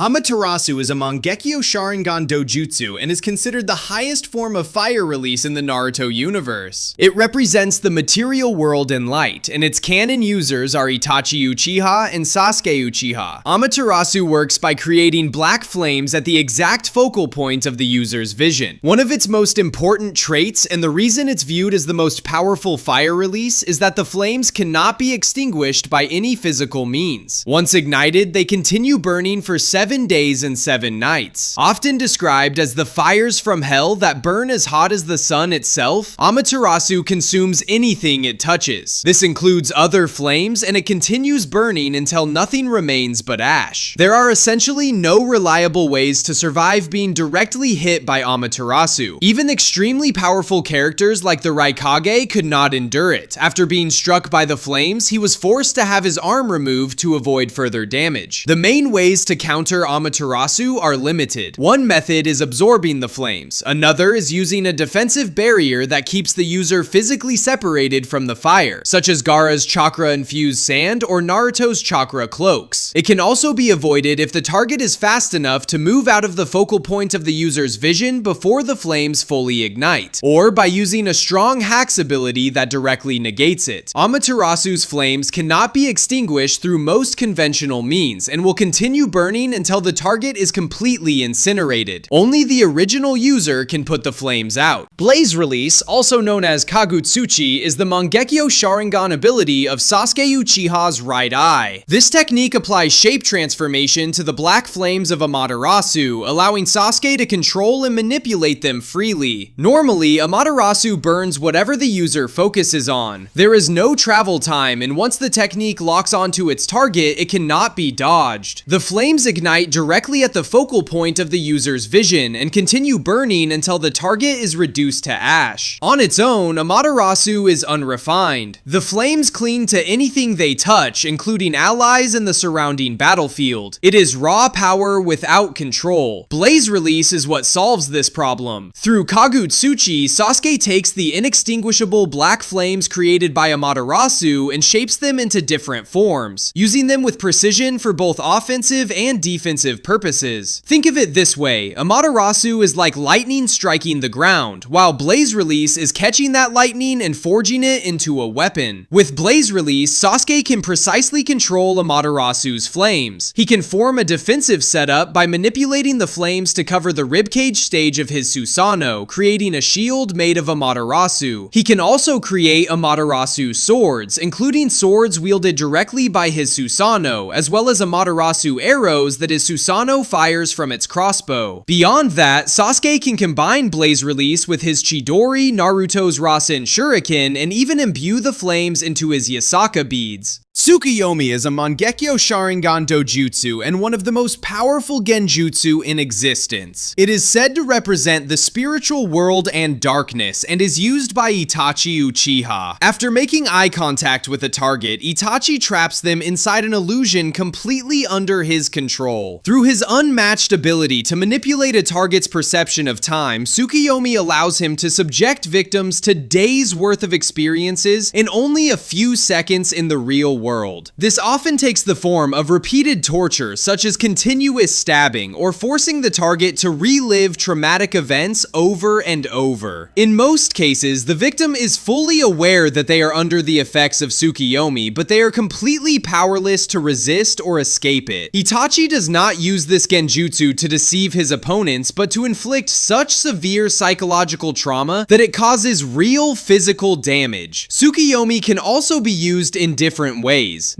Amaterasu is a Mangekyo Sharingan dojutsu and is considered the highest form of fire release in the Naruto universe. It represents the material world in light, and its canon users are Itachi Uchiha and Sasuke Uchiha. Amaterasu works by creating black flames at the exact focal point of the user's vision. One of its most important traits, and the reason it's viewed as the most powerful fire release, is that the flames cannot be extinguished by any physical means. Once ignited, they continue burning for 7 days and 7 nights. Often described as the fires from hell that burn as hot as the sun itself, Amaterasu consumes anything it touches. This includes other flames, and it continues burning until nothing remains but ash. There are essentially no reliable ways to survive being directly hit by Amaterasu. Even extremely powerful characters like the Raikage could not endure it. After being struck by the flames, he was forced to have his arm removed to avoid further damage. The main ways to counter Amaterasu are limited. One method is absorbing the flames. Another is using a defensive barrier that keeps the user physically separated from the fire, such as Gaara's chakra-infused sand or Naruto's chakra cloaks. It can also be avoided if the target is fast enough to move out of the focal point of the user's vision before the flames fully ignite, or by using a strong hacks ability that directly negates it. Amaterasu's flames cannot be extinguished through most conventional means and will continue burning until the target is completely incinerated. Only the original user can put the flames out. Blaze Release, also known as Kagutsuchi, is the Mangekyo Sharingan ability of Sasuke Uchiha's right eye. This technique applies shape transformation to the black flames of Amaterasu, allowing Sasuke to control and manipulate them freely. Normally, Amaterasu burns whatever the user focuses on. There is no travel time, and once the technique locks onto its target, it cannot be dodged. The flames ignite directly at the focal point of the user's vision and continue burning until the target is reduced to ash. On its own, Amaterasu is unrefined. The flames cling to anything they touch, including allies and the surrounding battlefield. It is raw power without control. Blaze Release is what solves this problem. Through Kagutsuchi, Sasuke takes the inextinguishable black flames created by Amaterasu and shapes them into different forms, using them with precision for both offensive and defensive purposes. Think of it this way: Amaterasu is like lightning striking the ground, while Blaze Release is catching that lightning and forging it into a weapon. With Blaze Release, Sasuke can precisely control Amaterasu's flames. He can form a defensive setup by manipulating the flames to cover the ribcage stage of his Susanoo, creating a shield made of Amaterasu. He can also create Amaterasu swords, including swords wielded directly by his Susanoo, as well as Amaterasu arrows that his Susanoo fires from its crossbow. Beyond that, Sasuke can combine Blaze Release with his Chidori, Naruto's Rasen Shuriken, and even imbue the flames into his Yasaka beads. Tsukuyomi is a Mangekyo Sharingan dojutsu and one of the most powerful genjutsu in existence. It is said to represent the spiritual world and darkness and is used by Itachi Uchiha. After making eye contact with a target, Itachi traps them inside an illusion completely under his control. Through his unmatched ability to manipulate a target's perception of time, Tsukuyomi allows him to subject victims to days' worth of experiences in only a few seconds in the real world. This often takes the form of repeated torture, such as continuous stabbing, or forcing the target to relive traumatic events over and over. In most cases, the victim is fully aware that they are under the effects of Tsukuyomi, but they are completely powerless to resist or escape it. Itachi does not use this genjutsu to deceive his opponents, but to inflict such severe psychological trauma that it causes real physical damage. Tsukuyomi can also be used in different ways.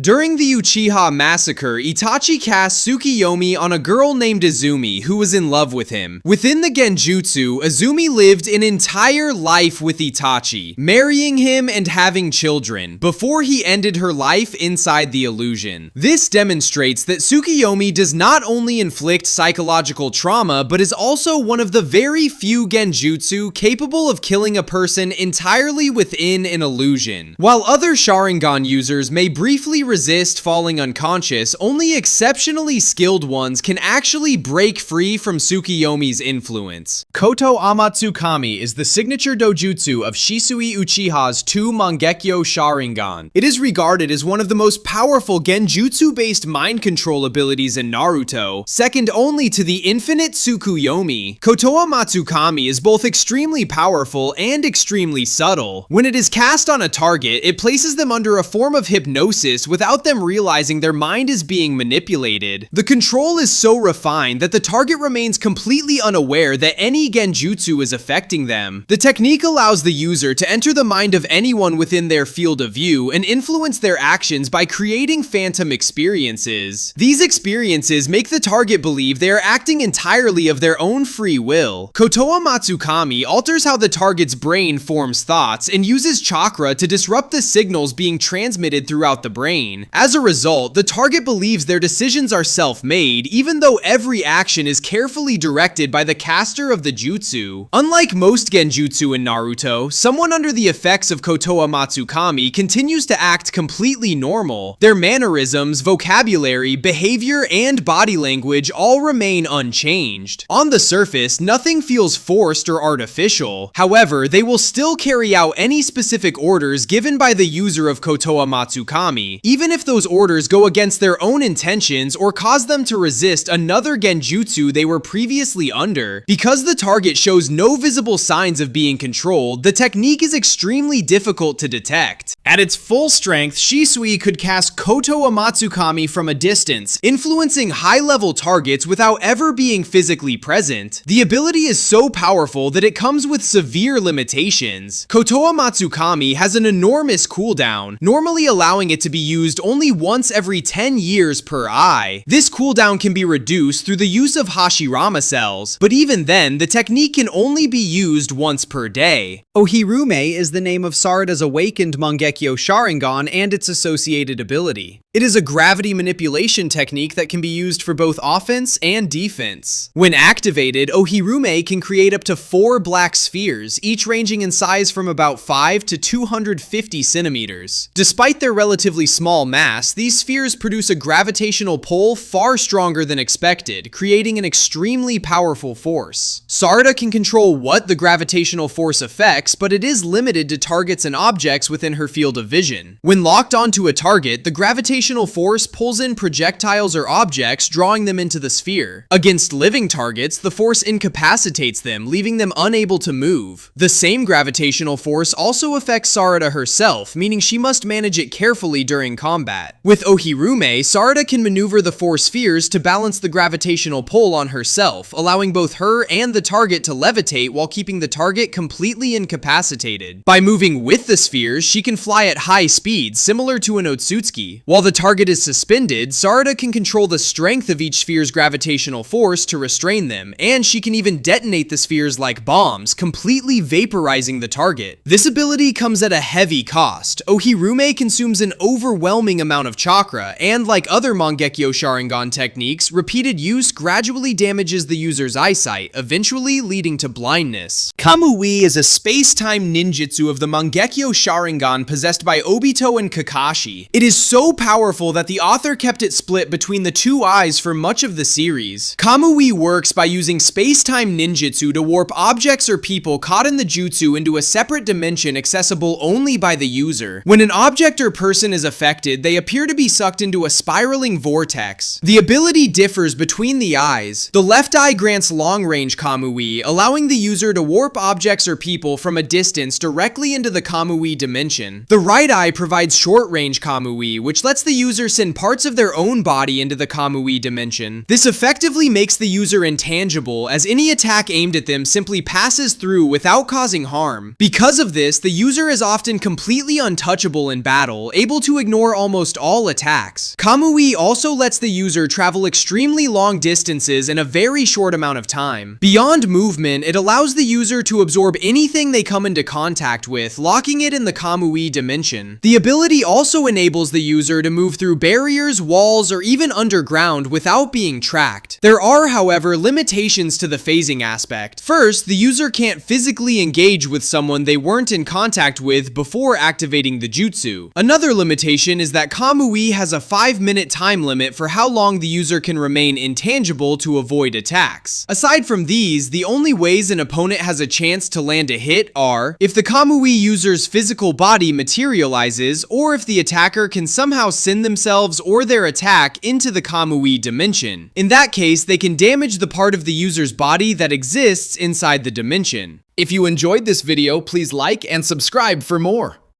During the Uchiha massacre, Itachi cast Tsukuyomi on a girl named Izumi who was in love with him. Within the genjutsu, Izumi lived an entire life with Itachi, marrying him and having children, before he ended her life inside the illusion. This demonstrates that Tsukuyomi does not only inflict psychological trauma, but is also one of the very few genjutsu capable of killing a person entirely within an illusion. While other Sharingan users may briefly resist falling unconscious, only exceptionally skilled ones can actually break free from Tsukuyomi's influence. Kotoamatsukami is the signature dojutsu of Shisui Uchiha's 2 Mangekyo Sharingan. It is regarded as one of the most powerful genjutsu-based mind control abilities in Naruto, second only to the infinite Tsukuyomi. Kotoamatsukami is both extremely powerful and extremely subtle. When it is cast on a target, it places them under a form of hypnosis without them realizing their mind is being manipulated. The control is so refined that the target remains completely unaware that any genjutsu is affecting them. The technique allows the user to enter the mind of anyone within their field of view and influence their actions by creating phantom experiences. These experiences make the target believe they are acting entirely of their own free will. Kotoamatsukami alters how the target's brain forms thoughts and uses chakra to disrupt the signals being transmitted throughout the brain. As a result, the target believes their decisions are self-made, even though every action is carefully directed by the caster of the jutsu. Unlike most genjutsu in Naruto, someone under the effects of Kotoamatsukami continues to act completely normal. Their mannerisms, vocabulary, behavior, and body language all remain unchanged. On the surface, nothing feels forced or artificial. However, they will still carry out any specific orders given by the user of Kotoamatsukami, even if those orders go against their own intentions or cause them to resist another genjutsu they were previously under. Because the target shows no visible signs of being controlled, the technique is extremely difficult to detect. At its full strength, Shisui could cast Kotoamatsukami from a distance, influencing high-level targets without ever being physically present. The ability is so powerful that it comes with severe limitations. Kotoamatsukami has an enormous cooldown, normally allowing it to be used only once every 10 years per eye. This cooldown can be reduced through the use of Hashirama cells, but even then, the technique can only be used once per day. Ohirume is the name of Sarada's awakened Mangekyo Sharingan and its associated ability. It is a gravity manipulation technique that can be used for both offense and defense. When activated, Ohirume can create up to 4 black spheres, each ranging in size from about 5 to 250 centimeters. Despite their relatively small mass, these spheres produce a gravitational pull far stronger than expected, creating an extremely powerful force. Sarada can control what the gravitational force affects, but it is limited to targets and objects within her field of vision. When locked onto a target, the gravitational force pulls in projectiles or objects, drawing them into the sphere. Against living targets, the force incapacitates them, leaving them unable to move. The same gravitational force also affects Sarada herself, meaning she must manage it carefully during combat. With Ohirume, Sarada can maneuver the 4 spheres to balance the gravitational pull on herself, allowing both her and the target to levitate while keeping the target completely incapacitated. By moving with the spheres, she can fly at high speeds, similar to an Otsutsuki. While the target is suspended, Sarada can control the strength of each sphere's gravitational force to restrain them, and she can even detonate the spheres like bombs, completely vaporizing the target. This ability comes at a heavy cost. Ohirume consumes an overwhelming amount of chakra, and like other Mangekyo Sharingan techniques, repeated use gradually damages the user's eyesight, eventually leading to blindness. Kamui is a space-time ninjutsu of the Mangekyo Sharingan possessed by Obito and Kakashi. It is so powerful that the author kept it split between the 2 eyes for much of the series. Kamui works by using space-time ninjutsu to warp objects or people caught in the jutsu into a separate dimension accessible only by the user. When an object or person is affected, they appear to be sucked into a spiraling vortex. The ability differs between the eyes. The left eye grants long-range Kamui, allowing the user to warp objects or people from a distance directly into the Kamui dimension. The right eye provides short-range Kamui, which lets the user send parts of their own body into the Kamui dimension. This effectively makes the user intangible, as any attack aimed at them simply passes through without causing harm. Because of this, the user is often completely untouchable in battle, able to ignore almost all attacks. Kamui also lets the user travel extremely long distances in a very short amount of time. Beyond movement, it allows the user to absorb anything they come into contact with, locking it in the Kamui dimension. The ability also enables the user to move through barriers, walls, or even underground without being tracked. There are, however, limitations to the phasing aspect. First, the user can't physically engage with someone they weren't in contact with before activating the jutsu. Another limitation is that Kamui has a 5-minute time limit for how long the user can remain intangible to avoid attacks. Aside from these, the only ways an opponent has a chance to land a hit are if the Kamui user's physical body materializes, or if the attacker can somehow send themselves or their attack into the Kamui dimension. In that case, they can damage the part of the user's body that exists inside the dimension. If you enjoyed this video, please like and subscribe for more.